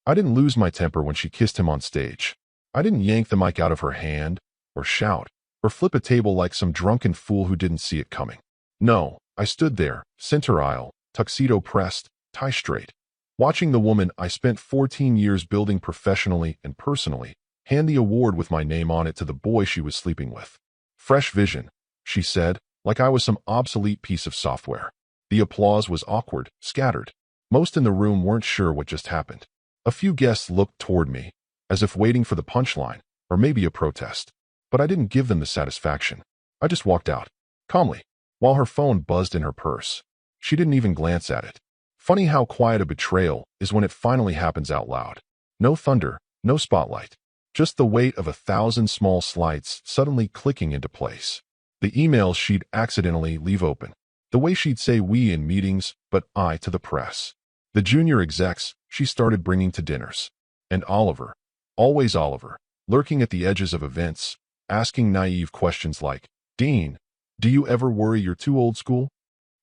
I didn't lose my temper when she kissed him on stage. I didn't yank the mic out of her hand, or shout, or flip a table like some drunken fool who didn't see it coming. No, I stood there, center aisle, tuxedo pressed, tie straight, watching the woman I spent 14 years building professionally and personally hand the award with my name on it to the boy she was sleeping with. Fresh vision, she said, like I was some obsolete piece of software. The applause was awkward, scattered. Most in the room weren't sure what just happened. A few guests looked toward me, as if waiting for the punchline, or maybe a protest. But I didn't give them the satisfaction. I just walked out, calmly, while her phone buzzed in her purse. She didn't even glance at it. Funny how quiet a betrayal is when it finally happens out loud. No thunder, no spotlight. Just the weight of 1,000 small slides suddenly clicking into place. The emails she'd accidentally leave open. The way she'd say we in meetings, but I to the press. The junior execs she started bringing to dinners. And Oliver, always Oliver, lurking at the edges of events, asking naive questions like, "Dean, do you ever worry you're too old school?"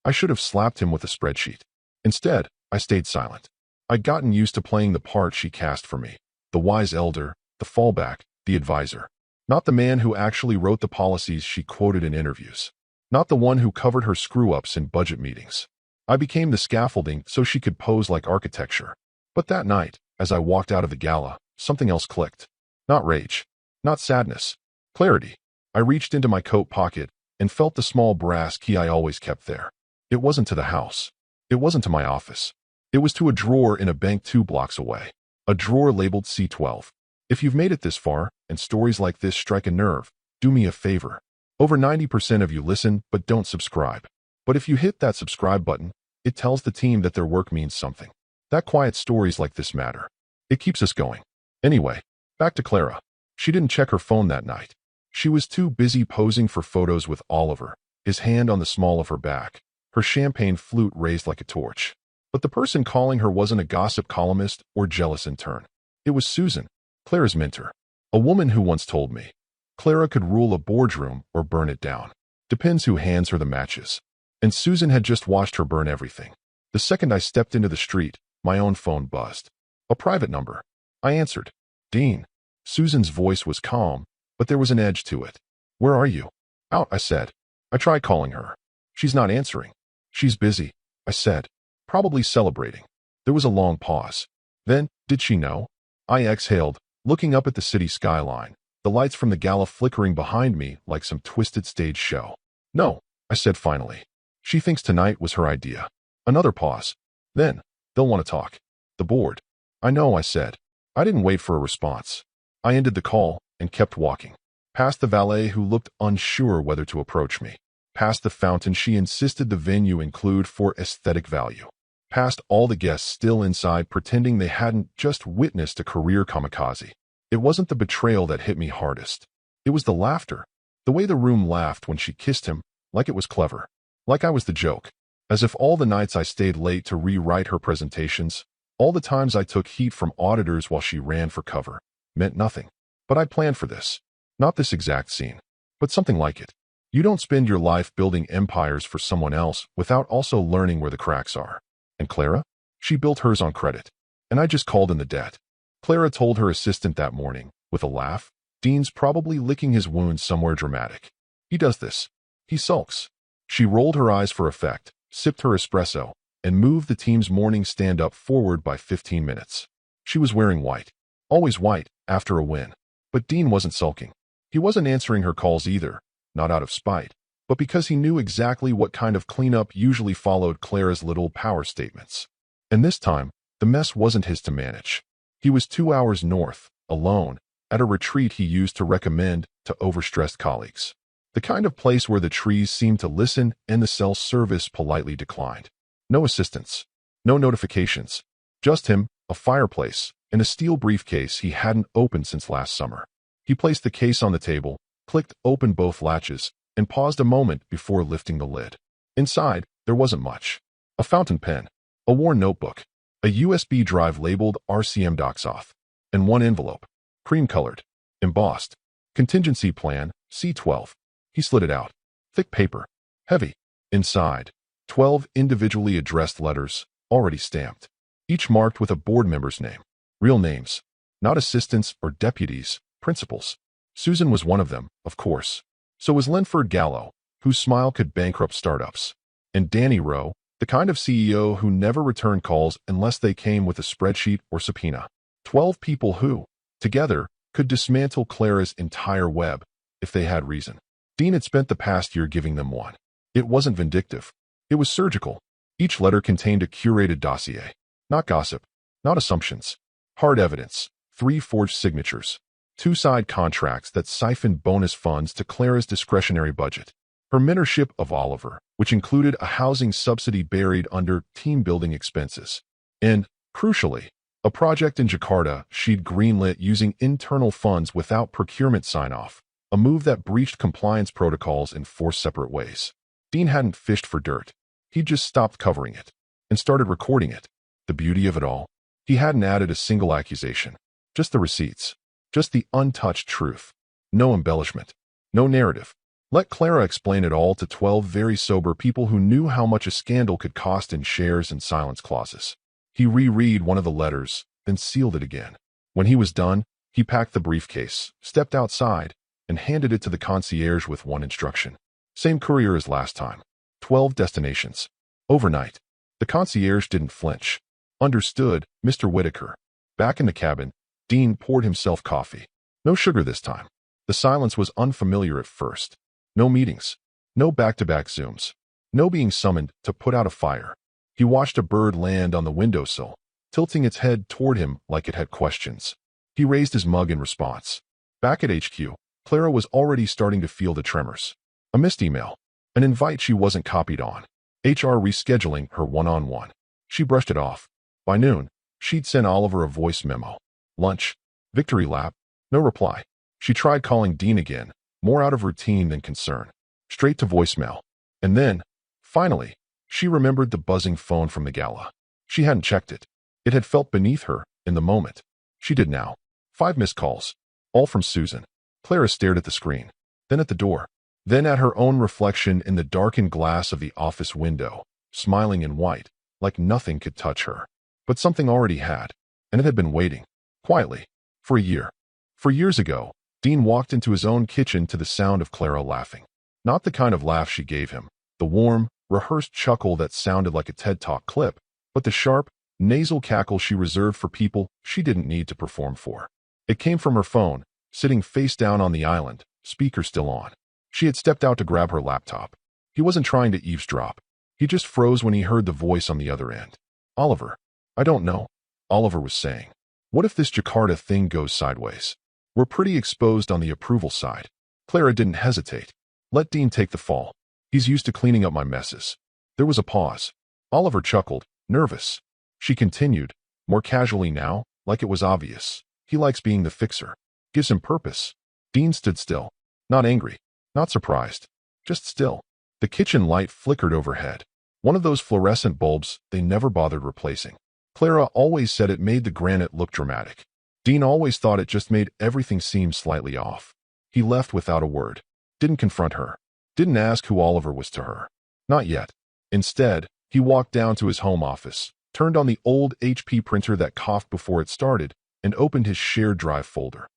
I should have slapped him with a spreadsheet. Instead, I stayed silent. I'd gotten used to playing the part she cast for me. The wise elder, the fallback, the advisor. Not the man who actually wrote the policies she quoted in interviews. Not the one who covered her screw-ups in budget meetings. I became the scaffolding so she could pose like architecture. But that night, as I walked out of the gala, something else clicked. Not rage. Not sadness. Clarity. I reached into my coat pocket and felt the small brass key I always kept there. It wasn't to the house. It wasn't to my office. It was to a drawer in a bank 2 blocks away. A drawer labeled C12. If you've made it this far, and stories like this strike a nerve, do me a favor. Over 90% of you listen but don't subscribe. But if you hit that subscribe button, it tells the team that their work means something. That quiet stories like this matter. It keeps us going. Anyway, back to Clara. She didn't check her phone that night. She was too busy posing for photos with Oliver, his hand on the small of her back, her champagne flute raised like a torch. But the person calling her wasn't a gossip columnist or jealous intern. It was Susan, Clara's mentor. A woman who once told me, Clara could rule a boardroom or burn it down. Depends who hands her the matches. And Susan had just watched her burn everything. The second I stepped into the street, my own phone buzzed. A private number. I answered. "Dean." Susan's voice was calm, but there was an edge to it. "Where are you?" "Out," I said. I tried calling her. "She's not answering." "She's busy," I said. "Probably celebrating." There was a long pause. Then, did she know? I exhaled, looking up at the city skyline, the lights from the gala flickering behind me like some twisted stage show. "No," I said finally. "She thinks tonight was her idea." Another pause. Then, "They'll want to talk. The board." "I know," I said. I didn't wait for a response. I ended the call and kept walking. Past the valet who looked unsure whether to approach me. Past the fountain she insisted the venue include for aesthetic value. Past all the guests still inside pretending they hadn't just witnessed a career kamikaze. It wasn't the betrayal that hit me hardest. It was the laughter. The way the room laughed when she kissed him, like it was clever. Like I was the joke. As if all the nights I stayed late to rewrite her presentations, all the times I took heat from auditors while she ran for cover, meant nothing. But I planned for this. Not this exact scene, but something like it. You don't spend your life building empires for someone else without also learning where the cracks are. And Clara? She built hers on credit. And I just called in the debt. Clara told her assistant that morning, with a laugh, "Dean's probably licking his wounds somewhere dramatic. He does this. He sulks." She rolled her eyes for effect, sipped her espresso, and moved the team's morning stand-up forward by 15 minutes. She was wearing white. Always white, after a win. But Dean wasn't sulking. He wasn't answering her calls either, not out of spite, but because he knew exactly what kind of cleanup usually followed Clara's little power statements. And this time, the mess wasn't his to manage. He was 2 hours north, alone, at a retreat he used to recommend to overstressed colleagues. The kind of place where the trees seemed to listen and the cell service politely declined. No assistants. No notifications. Just him, a fireplace, and a steel briefcase he hadn't opened since last summer. He placed the case on the table, clicked open both latches, and paused a moment before lifting the lid. Inside, there wasn't much. A fountain pen, a worn notebook, a USB drive labeled RCM DocSauth, and one envelope, cream-colored, embossed, contingency plan, C12. He slid it out. Thick paper. Heavy. Inside, 12 individually addressed letters, already stamped, each marked with a board member's name. Real names. Not assistants or deputies, principals. Susan was one of them, of course. So was Linford Gallo, whose smile could bankrupt startups. And Danny Rowe, the kind of CEO who never returned calls unless they came with a spreadsheet or subpoena. 12 people who, together, could dismantle Clara's entire web, if they had reason. Dean had spent the past year giving them one. It wasn't vindictive. It was surgical. Each letter contained a curated dossier. Not gossip. Not assumptions. Hard evidence. 3 forged signatures. 2 side contracts that siphoned bonus funds to Clara's discretionary budget. Her mentorship of Oliver, which included a housing subsidy buried under team-building expenses. And, crucially, a project in Jakarta she'd greenlit using internal funds without procurement sign-off, a move that breached compliance protocols in 4 separate ways. Dean hadn't fished for dirt. He'd just stopped covering it and started recording it. The beauty of it all, he hadn't added a single accusation. Just the receipts. Just the untouched truth. No embellishment. No narrative. Let Clara explain it all to 12 very sober people who knew how much a scandal could cost in shares and silence clauses. He reread one of the letters, then sealed it again. When he was done, he packed the briefcase, stepped outside, and handed it to the concierge with one instruction. Same courier as last time. 12 destinations. Overnight. The concierge didn't flinch. Understood, Mr. Whitaker. Back in the cabin, Dean poured himself coffee. No sugar this time. The silence was unfamiliar at first. No meetings. No back-to-back Zooms. No being summoned to put out a fire. He watched a bird land on the windowsill, tilting its head toward him like it had questions. He raised his mug in response. Back at HQ, Clara was already starting to feel the tremors. A missed email. An invite she wasn't copied on. HR rescheduling her one-on-one. She brushed it off. By noon, she'd sent Oliver a voice memo. Lunch. Victory lap. No reply. She tried calling Dean again, more out of routine than concern. Straight to voicemail. And then, finally, she remembered the buzzing phone from the gala. She hadn't checked it. It had felt beneath her in the moment. She did now. 5 missed calls. All from Susan. Clara stared at the screen. Then at the door. Then at her own reflection in the darkened glass of the office window, smiling in white, like nothing could touch her. But something already had, and it had been waiting, quietly, for a year. 4 years ago, Dean walked into his own kitchen to the sound of Clara laughing. Not the kind of laugh she gave him, the warm, rehearsed chuckle that sounded like a TED Talk clip, but the sharp, nasal cackle she reserved for people she didn't need to perform for. It came from her phone, sitting face down on the island, speaker still on. She had stepped out to grab her laptop. He wasn't trying to eavesdrop. He just froze when he heard the voice on the other end. Oliver. I don't know, Oliver was saying. What if this Jakarta thing goes sideways? We're pretty exposed on the approval side. Clara didn't hesitate. Let Dean take the fall. He's used to cleaning up my messes. There was a pause. Oliver chuckled, nervous. She continued, more casually now, like it was obvious. He likes being the fixer. Gives him purpose. Dean stood still. Not angry. Not surprised. Just still. The kitchen light flickered overhead. One of those fluorescent bulbs they never bothered replacing. Clara always said it made the granite look dramatic. Dean always thought it just made everything seem slightly off. He left without a word. Didn't confront her. Didn't ask who Oliver was to her. Not yet. Instead, he walked down to his home office, turned on the old HP printer that coughed before it started, and opened his shared drive folder.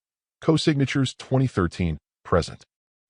Co-signatures 2013, present.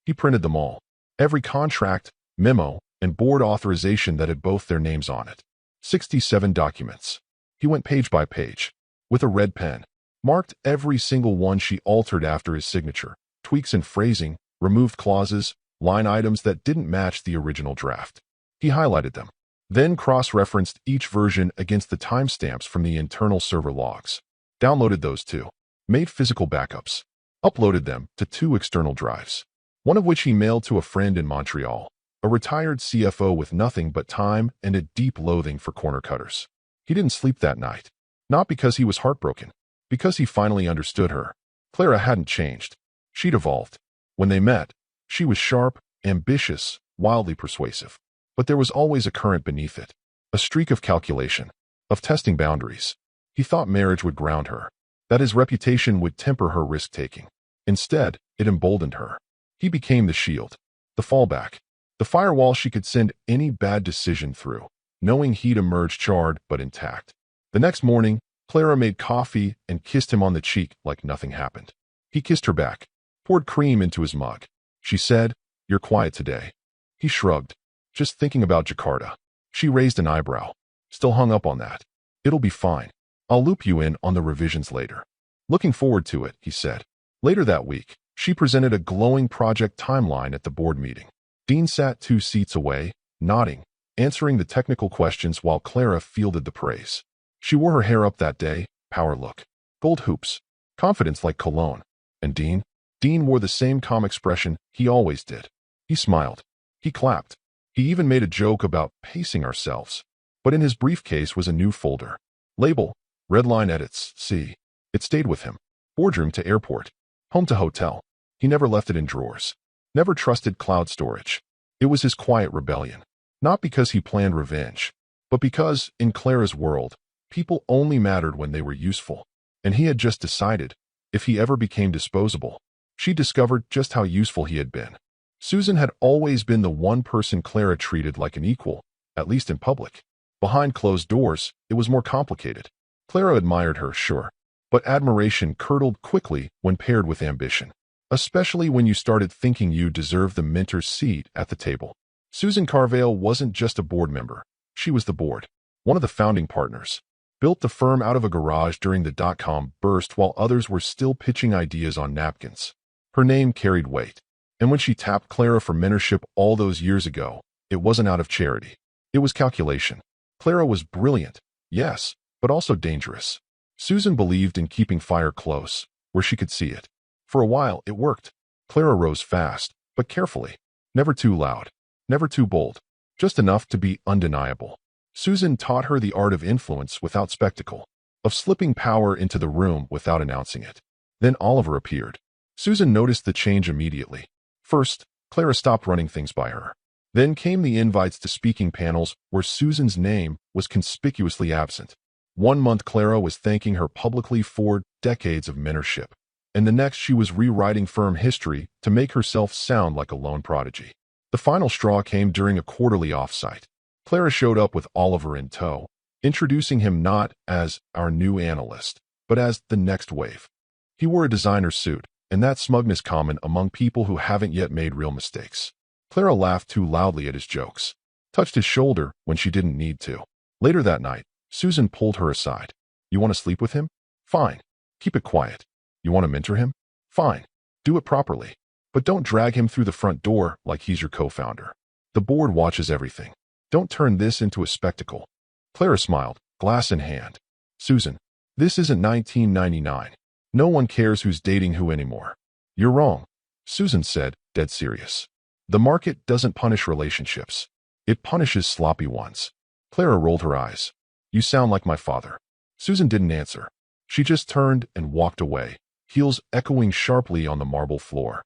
He printed them all. Every contract, memo, and board authorization that had both their names on it. 67 documents. He went page by page. With a red pen. Marked every single one she altered after his signature. Tweaks in phrasing, removed clauses, line items that didn't match the original draft. He highlighted them. Then cross-referenced each version against the timestamps from the internal server logs. Downloaded those too. Made physical backups. Uploaded them to 2 external drives. One of which he mailed to a friend in Montreal, a retired CFO with nothing but time and a deep loathing for corner cutters. He didn't sleep that night. Not because he was heartbroken. Because he finally understood her. Clara hadn't changed. She'd evolved. When they met, she was sharp, ambitious, wildly persuasive. But there was always a current beneath it. A streak of calculation. Of testing boundaries. He thought marriage would ground her. That his reputation would temper her risk-taking. Instead, it emboldened her. He became the shield. The fallback. The firewall she could send any bad decision through, knowing he'd emerge charred but intact. The next morning, Clara made coffee and kissed him on the cheek like nothing happened. He kissed her back, poured cream into his mug. She said, "You're quiet today." He shrugged. "Just thinking about Jakarta." She raised an eyebrow. "Still hung up on that." "It'll be fine. I'll loop you in on the revisions later." "Looking forward to it," he said. Later that week, she presented a glowing project timeline at the board meeting. Dean sat 2 seats away, nodding, answering the technical questions while Clara fielded the praise. She wore her hair up that day, power look, gold hoops, confidence like cologne. And Dean wore the same calm expression he always did. He smiled. He clapped. He even made a joke about pacing ourselves. But in his briefcase was a new folder. Label, Redline Edits, C. It stayed with him. Boardroom to airport. Home to hotel. He never left it in drawers. Never trusted cloud storage. It was his quiet rebellion. Not because he planned revenge, but because, in Clara's world, people only mattered when they were useful. And he had just decided, if he ever became disposable, she discovered just how useful he had been. Susan had always been the one person Clara treated like an equal, at least in public. Behind closed doors, it was more complicated. Clara admired her, sure, but admiration curdled quickly when paired with ambition, especially when you started thinking you deserved the mentor's seat at the table. Susan Carvale wasn't just a board member. She was the board, one of the founding partners. Built the firm out of a garage during the dot-com burst while others were still pitching ideas on napkins. Her name carried weight. And when she tapped Clara for mentorship all those years ago, it wasn't out of charity. It was calculation. Clara was brilliant, yes, but also dangerous. Susan believed in keeping fire close, where she could see it. For a while, it worked. Clara rose fast, but carefully. Never too loud, never too bold, just enough to be undeniable. Susan taught her the art of influence without spectacle, of slipping power into the room without announcing it. Then Oliver appeared. Susan noticed the change immediately. First, Clara stopped running things by her. Then came the invites to speaking panels where Susan's name was conspicuously absent. 1 month Clara was thanking her publicly for decades of mentorship, and the next she was rewriting firm history to make herself sound like a lone prodigy. The final straw came during a quarterly offsite. Clara showed up with Oliver in tow, introducing him not as our new analyst, but as the next wave. He wore a designer suit, and that smugness common among people who haven't yet made real mistakes. Clara laughed too loudly at his jokes, touched his shoulder when she didn't need to. Later that night, Susan pulled her aside. "You want to sleep with him? Fine. Keep it quiet. You want to mentor him? Fine. Do it properly. But don't drag him through the front door like he's your co-founder. The board watches everything. Don't turn this into a spectacle." Clara smiled, glass in hand. "Susan, this isn't 1999. No one cares who's dating who anymore." "You're wrong," Susan said, dead serious. "The market doesn't punish relationships. It punishes sloppy ones." Clara rolled her eyes. "You sound like my father." Susan didn't answer. She just turned and walked away, heels echoing sharply on the marble floor.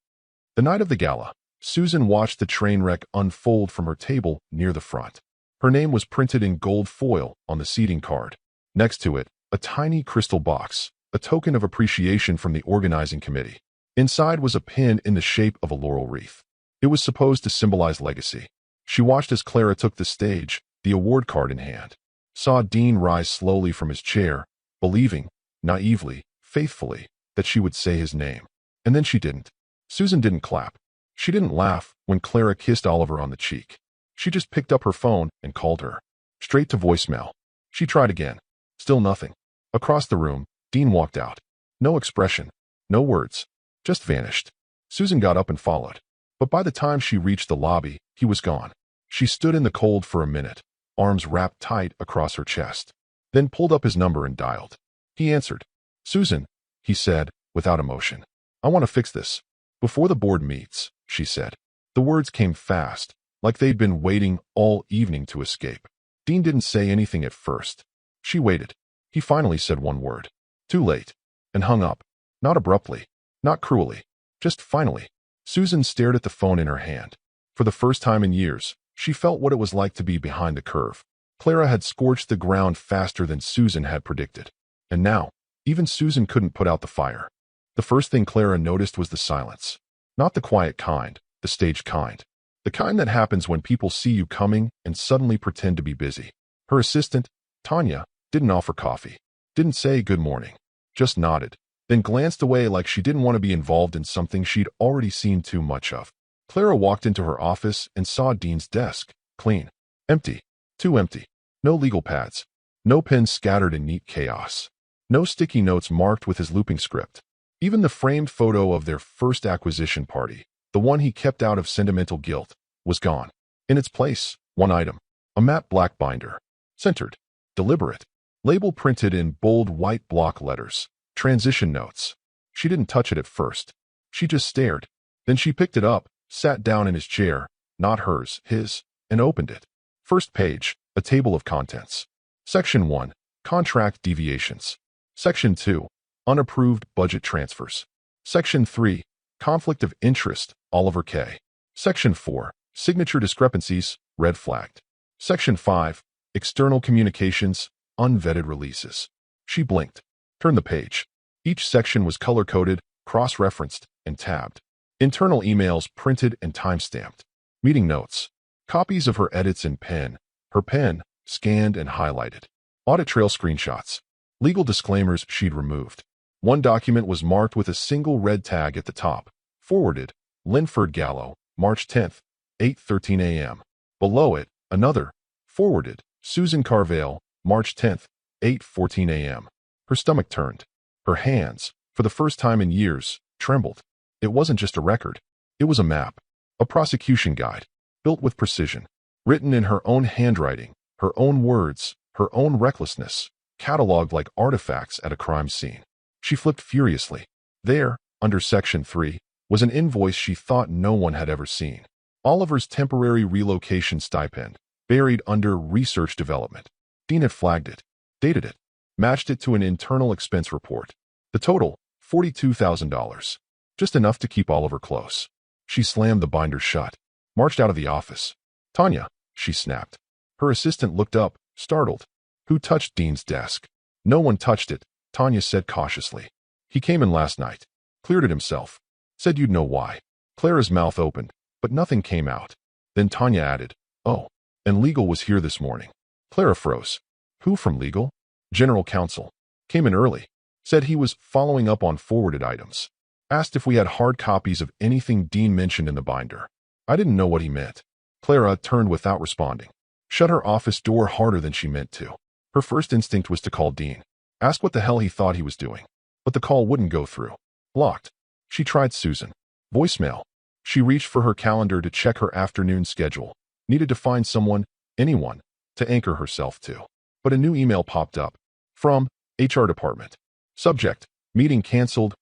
The night of the gala, Susan watched the train wreck unfold from her table near the front. Her name was printed in gold foil on the seating card. Next to it, a tiny crystal box, a token of appreciation from the organizing committee. Inside was a pin in the shape of a laurel wreath. It was supposed to symbolize legacy. She watched as Clara took the stage, the award card in hand. Saw Dean rise slowly from his chair, believing, naively, faithfully, that she would say his name. And then she didn't. Susan didn't clap. She didn't laugh when Clara kissed Oliver on the cheek. She just picked up her phone and called her. Straight to voicemail. She tried again. Still nothing. Across the room, Dean walked out. No expression. No words. Just vanished. Susan got up and followed. But by the time she reached the lobby, he was gone. She stood in the cold for a minute, arms wrapped tight across her chest. Then pulled up his number and dialed. He answered. "Susan," he said, without emotion. "I want to fix this. Before the board meets," she said. The words came fast, like they'd been waiting all evening to escape. Dean didn't say anything at first. She waited. He finally said one word. "Too late," and hung up. Not abruptly, not cruelly, just finally. Susan stared at the phone in her hand. For the first time in years, she felt what it was like to be behind the curve. Clara had scorched the ground faster than Susan had predicted. And now, even Susan couldn't put out the fire. The first thing Clara noticed was the silence. Not the quiet kind, the staged kind. The kind that happens when people see you coming and suddenly pretend to be busy. Her assistant, Tanya, didn't offer coffee. Didn't say good morning. Just nodded. Then glanced away like she didn't want to be involved in something she'd already seen too much of. Clara walked into her office and saw Dean's desk. Clean. Empty. Too empty. No legal pads. No pens scattered in neat chaos. No sticky notes marked with his looping script. Even the framed photo of their first acquisition party, the one he kept out of sentimental guilt, was gone. In its place, one item. A matte black binder. Centered. Deliberate. Label printed in bold white block letters. Transition notes. She didn't touch it at first. She just stared. Then she picked it up, sat down in his chair, not hers, his, and opened it. First page, a table of contents. Section 1, contract deviations. Section 2, unapproved budget transfers. Section 3, conflict of interest, Oliver K. Section 4, signature discrepancies, red flagged. Section 5, external communications, unvetted releases. She blinked. Turned the page. Each section was color-coded, cross-referenced, and tabbed. Internal emails printed and time-stamped. Meeting notes. Copies of her edits in pen. Her pen, scanned and highlighted. Audit trail screenshots. Legal disclaimers she'd removed. One document was marked with a single red tag at the top. Forwarded, Linford Gallo, March 10th, 8:13 a.m. Below it, another. Forwarded, Susan Carvale, March 10th, 8:14 a.m. Her stomach turned. Her hands, for the first time in years, trembled. It wasn't just a record. It was a map. A prosecution guide. Built with precision. Written in her own handwriting, her own words, her own recklessness. Catalogued like artifacts at a crime scene. She flipped furiously. There, under Section 3, was an invoice she thought no one had ever seen. Oliver's temporary relocation stipend, buried under research development. Dean had flagged it, dated it, matched it to an internal expense report. The total, $42,000. Just enough to keep Oliver close. She slammed the binder shut, marched out of the office. Tanya, she snapped. Her assistant looked up, startled. Who touched Dean's desk? No one touched it, Tanya said cautiously. He came in last night, cleared it himself. Said you'd know why. Clara's mouth opened, but nothing came out. Then Tanya added, oh, and legal was here this morning. Clara froze. Who from legal? General counsel. Came in early. Said he was following up on forwarded items. Asked if we had hard copies of anything Dean mentioned in the binder. I didn't know what he meant. Clara turned without responding. Shut her office door harder than she meant to. Her first instinct was to call Dean. Ask what the hell he thought he was doing. But the call wouldn't go through. Blocked. She tried Susan. Voicemail. She reached for her calendar to check her afternoon schedule. Needed to find someone, anyone, to anchor herself to. But a new email popped up. From HR department. Subject, meeting canceled,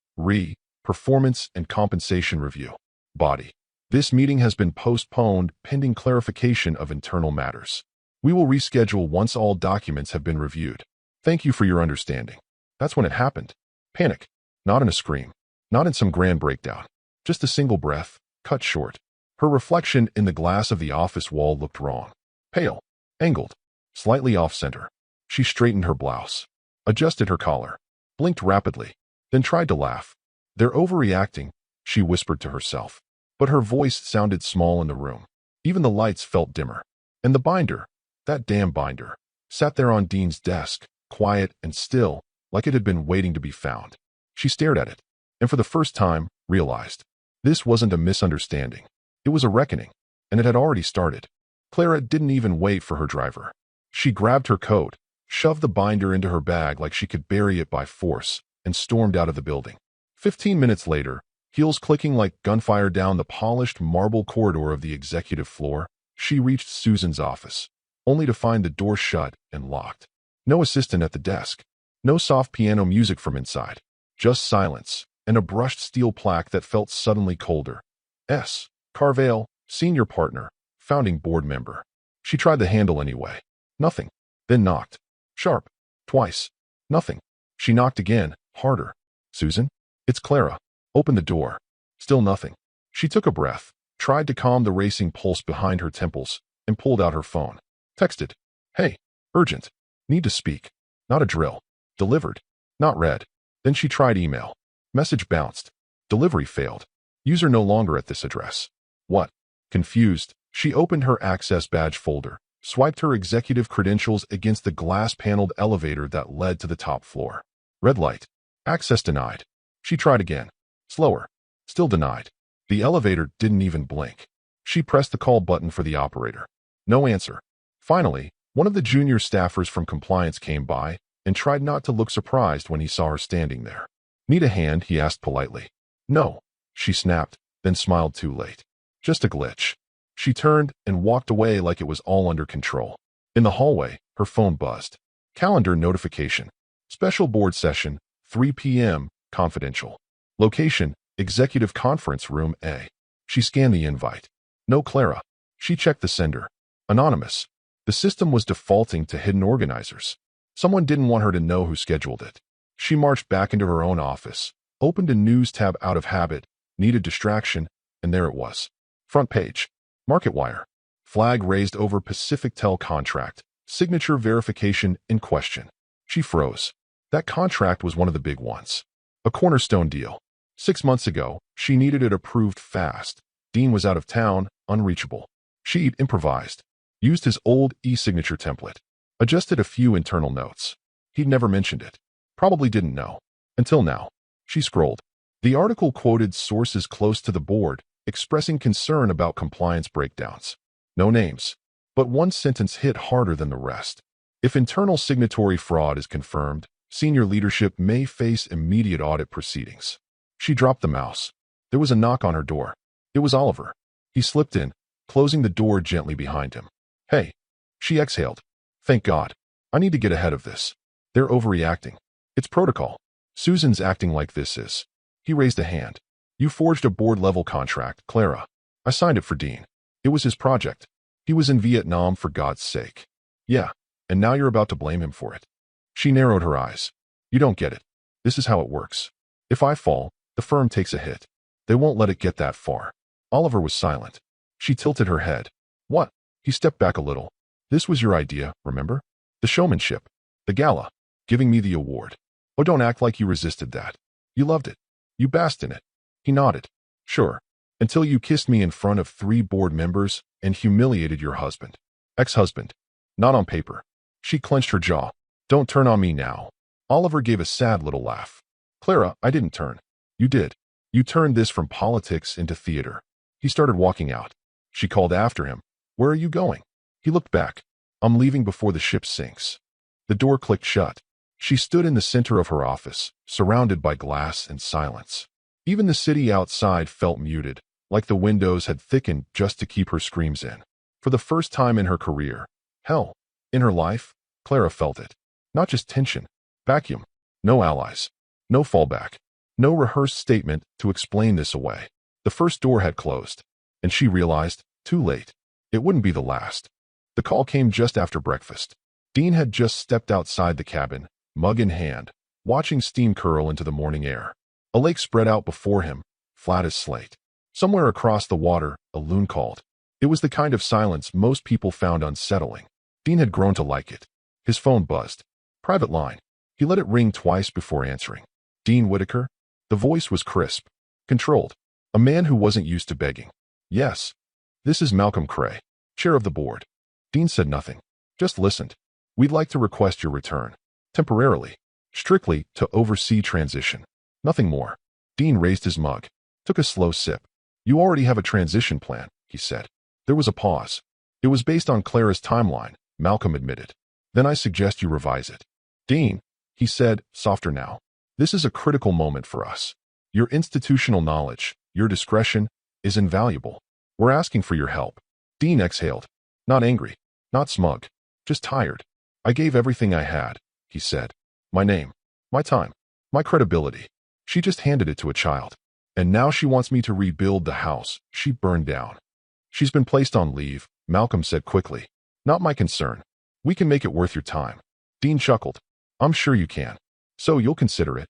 performance and compensation review. Body. This meeting has been postponed pending clarification of internal matters. We will reschedule once all documents have been reviewed. Thank you for your understanding. That's when it happened. Panic. Not in a scream. Not in some grand breakdown. Just a single breath, cut short. Her reflection in the glass of the office wall looked wrong. Pale. Angled. Slightly off-center. She straightened her blouse. Adjusted her collar. Blinked rapidly. Then tried to laugh. They're overreacting, she whispered to herself. But her voice sounded small in the room. Even the lights felt dimmer. And the binder, that damn binder, sat there on Dean's desk, quiet and still, like it had been waiting to be found. She stared at it, and for the first time, realized. This wasn't a misunderstanding. It was a reckoning, and it had already started. Clara didn't even wait for her driver. She grabbed her coat, shoved the binder into her bag like she could bury it by force, and stormed out of the building. 15 minutes later, heels clicking like gunfire down the polished marble corridor of the executive floor, she reached Susan's office, only to find the door shut and locked. No assistant at the desk. No soft piano music from inside. Just silence, and a brushed steel plaque that felt suddenly colder. S. Carvale, senior partner, founding board member. She tried the handle anyway. Nothing. Then knocked. Sharp. Twice. Nothing. She knocked again, harder. Susan? It's Clara. Open the door. Still nothing. She took a breath, tried to calm the racing pulse behind her temples, and pulled out her phone. Texted. Hey. Urgent. Need to speak. Not a drill. Delivered. Not read. Then she tried email. Message bounced. Delivery failed. User no longer at this address. What? Confused, she opened her access badge folder, swiped her executive credentials against the glass-paneled elevator that led to the top floor. Red light. Access denied. She tried again. Slower. Still denied. The elevator didn't even blink. She pressed the call button for the operator. No answer. Finally, one of the junior staffers from compliance came by and tried not to look surprised when he saw her standing there. Need a hand? He asked politely. No, she snapped, then smiled too late. Just a glitch. She turned and walked away like it was all under control. In the hallway, her phone buzzed. Calendar notification. Special board session, 3 p.m., confidential. Location, executive conference room A. She scanned the invite. No Clara. She checked the sender. Anonymous. The system was defaulting to hidden organizers. Someone didn't want her to know who scheduled it. She marched back into her own office, opened a news tab out of habit, needed distraction, and there it was. Front page. MarketWire. Flag raised over PacificTel contract. Signature verification in question. She froze. That contract was one of the big ones. A cornerstone deal. 6 months ago, she needed it approved fast. Dean was out of town, unreachable. She improvised. Used his old e-signature template. Adjusted a few internal notes. He'd never mentioned it. Probably didn't know. Until now. She scrolled. The article quoted sources close to the board, expressing concern about compliance breakdowns. No names. But one sentence hit harder than the rest. If internal signatory fraud is confirmed, senior leadership may face immediate audit proceedings. She dropped the mouse. There was a knock on her door. It was Oliver. He slipped in, closing the door gently behind him. Hey. She exhaled. Thank God. I need to get ahead of this. They're overreacting. It's protocol. Susan's acting like this is. He raised a hand. You forged a board-level contract, Clara. I signed it for Dean. It was his project. He was in Vietnam for God's sake. Yeah, and now you're about to blame him for it. She narrowed her eyes. You don't get it. This is how it works. If I fall, the firm takes a hit. They won't let it get that far. Oliver was silent. She tilted her head. What? He stepped back a little. This was your idea, remember? The showmanship. The gala. Giving me the award. Oh, don't act like you resisted that. You loved it. You basked in it. He nodded. Sure. Until you kissed me in front of 3 board members and humiliated your husband. Ex-husband. Not on paper. She clenched her jaw. Don't turn on me now. Oliver gave a sad little laugh. Clara, I didn't turn. You did. You turned this from politics into theater. He started walking out. She called after him. Where are you going? He looked back. I'm leaving before the ship sinks. The door clicked shut. She stood in the center of her office, surrounded by glass and silence. Even the city outside felt muted, like the windows had thickened just to keep her screams in. For the first time in her career, hell, in her life, Clara felt it. Not just tension. Vacuum. No allies. No fallback. No rehearsed statement to explain this away. The first door had closed, and she realized, too late, it wouldn't be the last. The call came just after breakfast. Dean had just stepped outside the cabin, mug in hand, watching steam curl into the morning air. A lake spread out before him, flat as slate. Somewhere across the water, a loon called. It was the kind of silence most people found unsettling. Dean had grown to like it. His phone buzzed. Private line. He let it ring twice before answering. Dean Whitaker? The voice was crisp. Controlled. A man who wasn't used to begging. Yes. This is Malcolm Cray, chair of the board. Dean said nothing. Just listened. We'd like to request your return. Temporarily. Strictly to oversee transition. Nothing more. Dean raised his mug. Took a slow sip. You already have a transition plan, he said. There was a pause. It was based on Clara's timeline, Malcolm admitted. Then I suggest you revise it. Dean, he said, softer now. This is a critical moment for us. Your institutional knowledge, your discretion, is invaluable. We're asking for your help. Dean exhaled. Not angry. Not smug. Just tired. I gave everything I had, he said. My name. My time. My credibility. She just handed it to a child. And now she wants me to rebuild the house she burned down. She's been placed on leave, Malcolm said quickly. Not my concern. We can make it worth your time. Dean chuckled. I'm sure you can. So you'll consider it.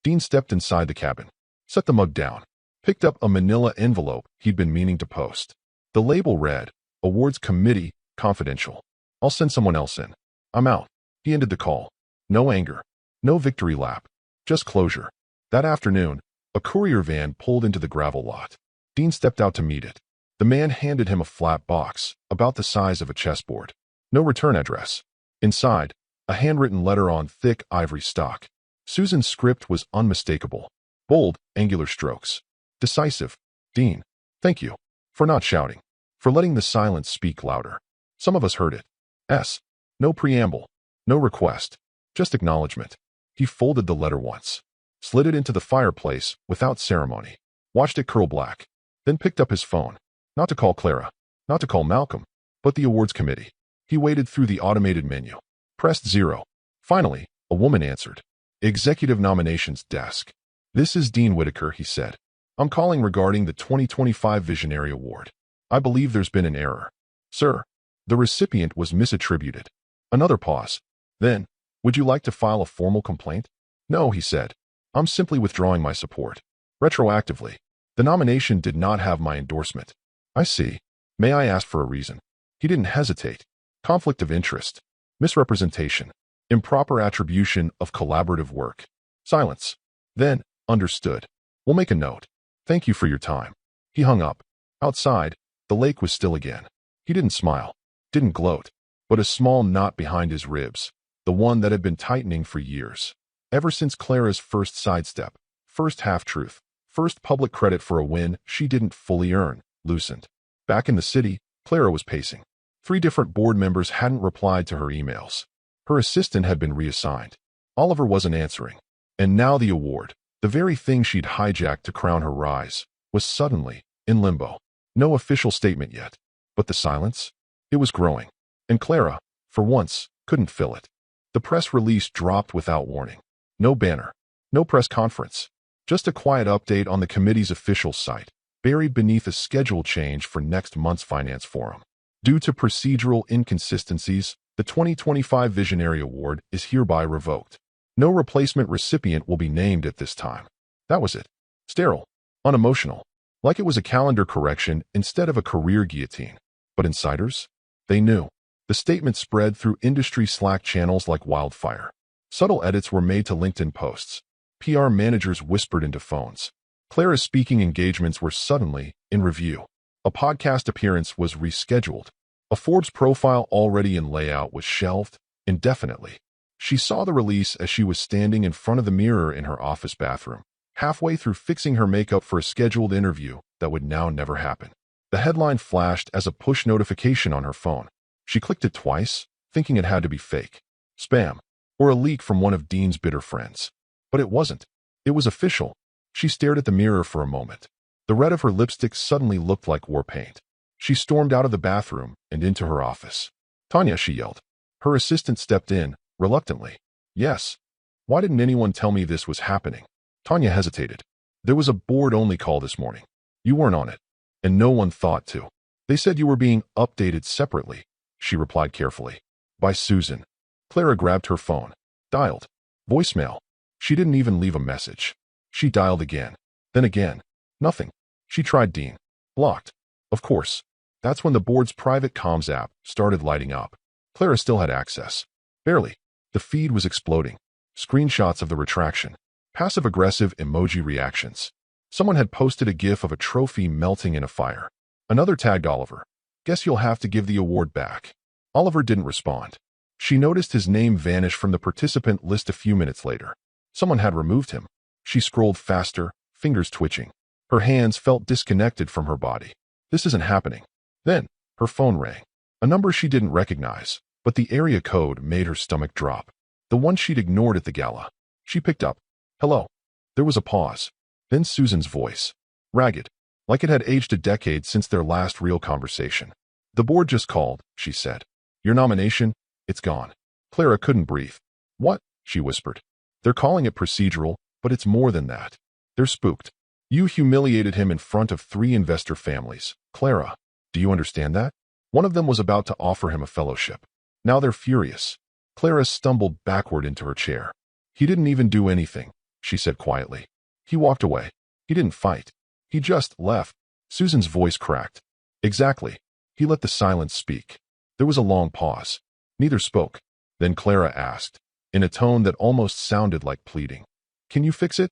Dean stepped inside the cabin. Set the mug down. Picked up a manila envelope he'd been meaning to post. The label read, Awards Committee, Confidential. I'll send someone else in. I'm out. He ended the call. No anger. No victory lap. Just closure. That afternoon, a courier van pulled into the gravel lot. Dean stepped out to meet it. The man handed him a flat box, about the size of a chessboard. No return address. Inside, a handwritten letter on thick ivory stock. Susan's script was unmistakable. Bold, angular strokes. Decisive. Dean, thank you. For not shouting. For letting the silence speak louder. Some of us heard it. S. No preamble. No request. Just acknowledgement. He folded the letter once. Slid it into the fireplace without ceremony. Watched it curl black. Then picked up his phone. Not to call Clara. Not to call Malcolm. But the awards committee. He waded through the automated menu. Pressed 0. Finally, a woman answered. Executive nominations desk. This is Dean Whitaker, he said. I'm calling regarding the 2025 Visionary Award. I believe there's been an error. Sir, the recipient was misattributed. Another pause. Then, would you like to file a formal complaint? No, he said. I'm simply withdrawing my support. Retroactively. The nomination did not have my endorsement. I see. May I ask for a reason? He didn't hesitate. Conflict of interest. Misrepresentation. Improper attribution of collaborative work. Silence. Then, understood. We'll make a note. Thank you for your time. He hung up. Outside, the lake was still again. He didn't smile. Didn't gloat. But a small knot behind his ribs. The one that had been tightening for years. Ever since Clara's first sidestep. First half-truth. First public credit for a win she didn't fully earn. Loosened. Back in the city, Clara was pacing. 3 different board members hadn't replied to her emails. Her assistant had been reassigned. Oliver wasn't answering. And now the award, the very thing she'd hijacked to crown her rise, was suddenly in limbo. No official statement yet. But the silence? It was growing. And Clara, for once, couldn't fill it. The press release dropped without warning. No banner. No press conference. Just a quiet update on the committee's official site, buried beneath a schedule change for next month's finance forum. Due to procedural inconsistencies, the 2025 Visionary Award is hereby revoked. No replacement recipient will be named at this time. That was it. Sterile. Unemotional. Like it was a calendar correction instead of a career guillotine. But insiders? They knew. The statement spread through industry Slack channels like wildfire. Subtle edits were made to LinkedIn posts. PR managers whispered into phones. Clara's speaking engagements were suddenly in review. A podcast appearance was rescheduled. A Forbes profile already in layout was shelved indefinitely. She saw the release as she was standing in front of the mirror in her office bathroom, halfway through fixing her makeup for a scheduled interview that would now never happen. The headline flashed as a push notification on her phone. She clicked it twice, thinking it had to be fake. Spam. Or a leak from one of Dean's bitter friends. But it wasn't. It was official. She stared at the mirror for a moment. The red of her lipstick suddenly looked like war paint. She stormed out of the bathroom and into her office. Tanya, she yelled. Her assistant stepped in, reluctantly. Yes. Why didn't anyone tell me this was happening? Tanya hesitated. There was a board-only call this morning. You weren't on it. And no one thought to. They said you were being updated separately, she replied carefully. By Susan. Clara grabbed her phone. Dialed. Voicemail. She didn't even leave a message. She dialed again. Then again. Nothing. She tried Dean. Blocked. Of course. That's when the board's private comms app started lighting up. Clara still had access. Barely. The feed was exploding. Screenshots of the retraction. Passive-aggressive emoji reactions. Someone had posted a gif of a trophy melting in a fire. Another tagged Oliver. Guess you'll have to give the award back. Oliver didn't respond. She noticed his name vanish from the participant list a few minutes later. Someone had removed him. She scrolled faster, fingers twitching. Her hands felt disconnected from her body. This isn't happening. Then, her phone rang. A number she didn't recognize, but the area code made her stomach drop. The one she'd ignored at the gala. She picked up. Hello. There was a pause. Then Susan's voice. Ragged. Like it had aged a decade since their last real conversation. The board just called, she said. Your nomination? It's gone. Clara couldn't breathe. What? She whispered. They're calling it procedural, but it's more than that. They're spooked. You humiliated him in front of 3 investor families. Clara, do you understand that? One of them was about to offer him a fellowship. Now they're furious. Clara stumbled backward into her chair. He didn't even do anything, she said quietly. He walked away. He didn't fight. He just left. Susan's voice cracked. Exactly. He let the silence speak. There was a long pause. Neither spoke. Then Clara asked, in a tone that almost sounded like pleading. Can you fix it?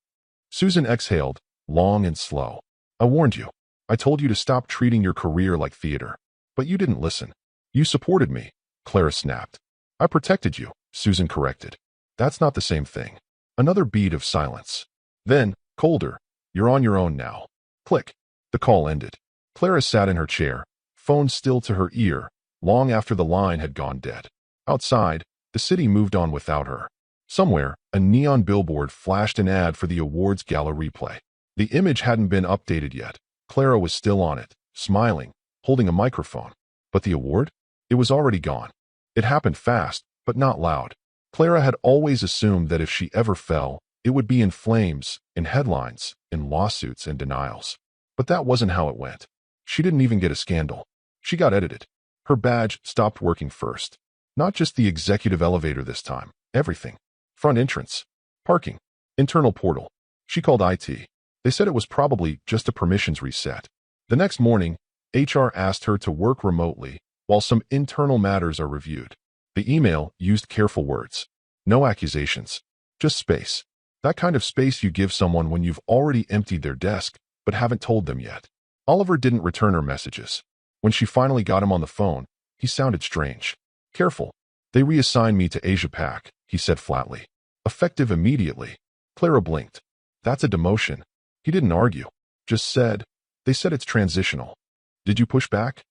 Susan exhaled, long and slow. I warned you. I told you to stop treating your career like theater. But you didn't listen. You supported me. Clara snapped. I protected you, Susan corrected. That's not the same thing. Another beat of silence. Then, colder, you're on your own now. Click. The call ended. Clara sat in her chair, phone still to her ear, long after the line had gone dead. Outside, the city moved on without her. Somewhere, a neon billboard flashed an ad for the awards gala replay. The image hadn't been updated yet. Clara was still on it, smiling, holding a microphone. But the award? It was already gone. It happened fast, but not loud. Clara had always assumed that if she ever fell, it would be in flames, in headlines, in lawsuits and denials. But that wasn't how it went. She didn't even get a scandal. She got edited. Her badge stopped working first. Not just the executive elevator this time. Everything. Front entrance. Parking. Internal portal. She called IT. They said it was probably just a permissions reset. The next morning, HR asked her to work remotely while some internal matters are reviewed. The email used careful words. No accusations. Just space. That kind of space you give someone when you've already emptied their desk but haven't told them yet. Oliver didn't return her messages. When she finally got him on the phone, he sounded strange. Careful. They reassigned me to Asia Pac, he said flatly. Effective immediately. Clara blinked. That's a demotion. He didn't argue. Just said, they said it's transitional. Did you push back?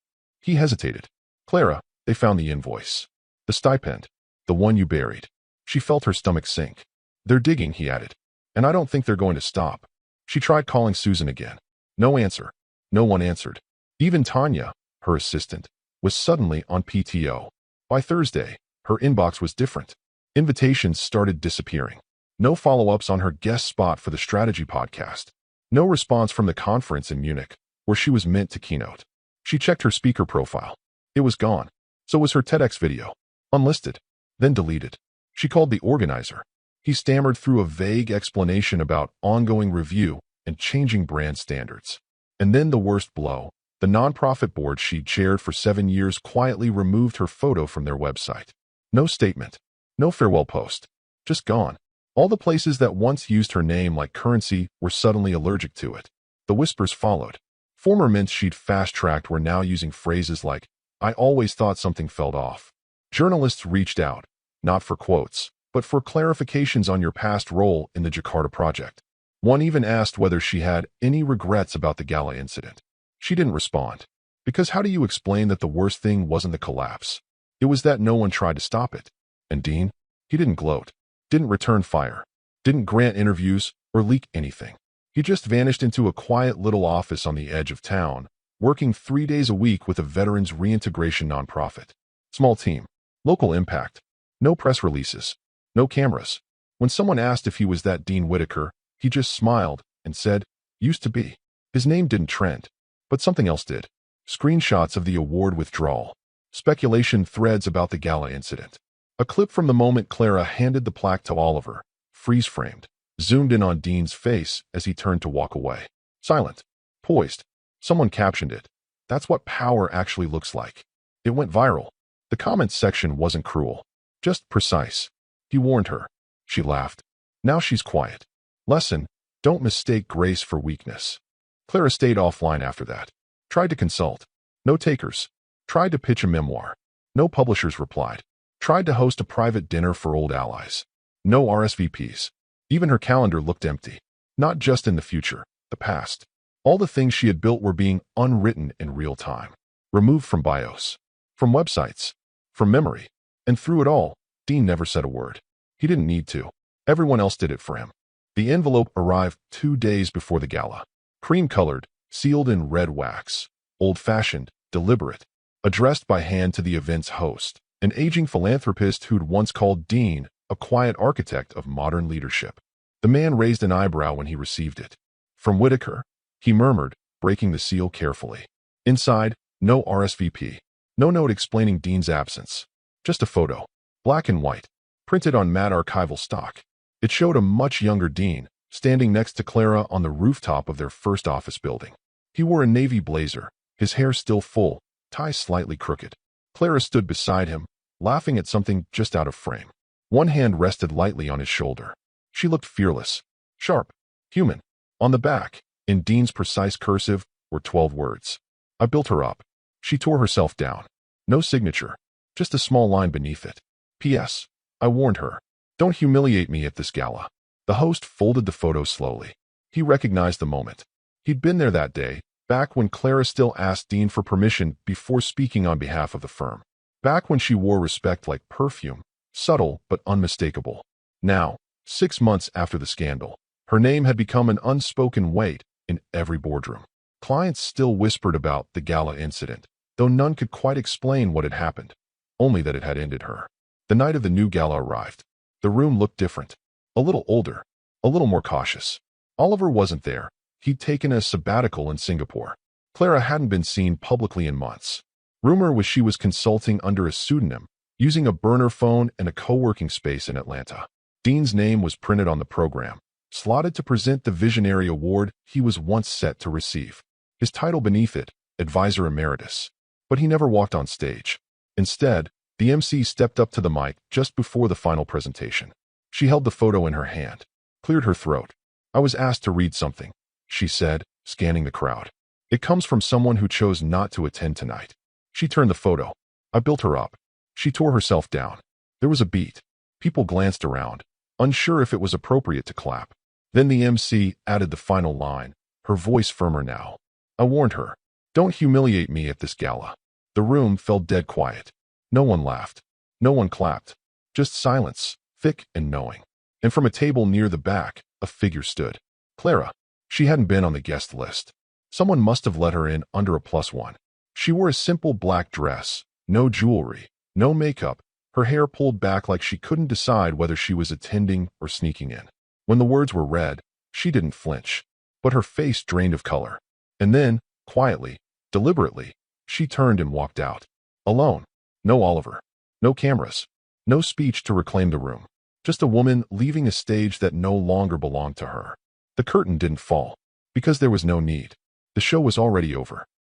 He hesitated. Clara, they found the invoice. The stipend. The one you buried. She felt her stomach sink. They're digging, he added. And I don't think they're going to stop. She tried calling Susan again. No answer. No one answered. Even Tanya, her assistant, was suddenly on PTO. By Thursday, her inbox was different. Invitations started disappearing. No follow-ups on her guest spot for the strategy podcast. No response from the conference in Munich, where she was meant to keynote. She checked her speaker profile. It was gone. So was her TEDx video. Unlisted. Then deleted. She called the organizer. He stammered through a vague explanation about ongoing review and changing brand standards. And then the worst blow. The nonprofit board she'd chaired for 7 years quietly removed her photo from their website. No statement. No farewell post. Just gone. All the places that once used her name like currency were suddenly allergic to it. The whispers followed. Former mints she'd fast-tracked were now using phrases like, I always thought something felt off. Journalists reached out, not for quotes, but for clarifications on your past role in the Jakarta project. One even asked whether she had any regrets about the gala incident. She didn't respond. Because how do you explain that the worst thing wasn't the collapse? It was that no one tried to stop it. And Dean? He didn't gloat. Didn't return fire. Didn't grant interviews or leak anything. He just vanished into a quiet little office on the edge of town, working 3 days a week with a veterans reintegration nonprofit. Small team. Local impact. No press releases. No cameras. When someone asked if he was that Dean Whitaker, he just smiled and said, used to be. His name didn't trend. But something else did. Screenshots of the award withdrawal. Speculation threads about the gala incident. A clip from the moment Clara handed the plaque to Oliver, freeze-framed, zoomed in on Dean's face as he turned to walk away. Silent. Poised. Someone captioned it. That's what power actually looks like. It went viral. The comments section wasn't cruel. Just precise. He warned her. She laughed. Now she's quiet. Lesson, don't mistake grace for weakness. Clara stayed offline after that. Tried to consult. No takers. Tried to pitch a memoir. No publishers replied. Tried to host a private dinner for old allies. No RSVPs. Even her calendar looked empty. Not just in the future, the past. All the things she had built were being unwritten in real time. Removed from bios. From websites. From memory. And through it all, Dean never said a word. He didn't need to. Everyone else did it for him. The envelope arrived 2 days before the gala. Cream-colored, sealed in red wax. Old-fashioned, deliberate. Addressed by hand to the event's host, an aging philanthropist who'd once called Dean a quiet architect of modern leadership. The man raised an eyebrow when he received it. From Whitaker, he murmured, breaking the seal carefully. Inside, no RSVP. No note explaining Dean's absence. Just a photo. Black and white. Printed on matte archival stock. It showed a much younger Dean, standing next to Clara on the rooftop of their first office building. He wore a navy blazer, his hair still full, tie slightly crooked. Clara stood beside him, laughing at something just out of frame. One hand rested lightly on his shoulder. She looked fearless, sharp, human. On the back, in Dean's precise cursive, were 12 words. I built her up. She tore herself down. No signature. Just a small line beneath it. P.S. I warned her. Don't humiliate me at this gala. The host folded the photo slowly. He recognized the moment. He'd been there that day, back when Clara still asked Dean for permission before speaking on behalf of the firm. Back when she wore respect like perfume, subtle but unmistakable. Now, 6 months after the scandal, her name had become an unspoken weight in every boardroom. Clients still whispered about the gala incident, though none could quite explain what had happened, only that it had ended her. The night of the new gala arrived. The room looked different, a little older, a little more cautious. Oliver wasn't there. He'd taken a sabbatical in Singapore. Clara hadn't been seen publicly in months. Rumor was she was consulting under a pseudonym, using a burner phone and a co-working space in Atlanta. Dean's name was printed on the program, slotted to present the visionary award he was once set to receive. His title beneath it, Advisor Emeritus. But he never walked on stage. Instead, the MC stepped up to the mic just before the final presentation. She held the photo in her hand, cleared her throat. I was asked to read something, she said, scanning the crowd. It comes from someone who chose not to attend tonight. She turned the photo. I built her up. She tore herself down. There was a beat. People glanced around, unsure if it was appropriate to clap. Then the MC added the final line, her voice firmer now. I warned her. Don't humiliate me at this gala. The room fell dead quiet. No one laughed. No one clapped. Just silence, thick and knowing. And from a table near the back, a figure stood. Clara. She hadn't been on the guest list. Someone must have let her in under a +1. She wore a simple black dress, no jewelry, no makeup, her hair pulled back like she couldn't decide whether she was attending or sneaking in. When the words were read, she didn't flinch, but her face drained of color. And then, quietly, deliberately, she turned and walked out. Alone. No Oliver. No cameras. No speech to reclaim the room. Just a woman leaving a stage that no longer belonged to her. The curtain didn't fall, because there was no need. The show was already over.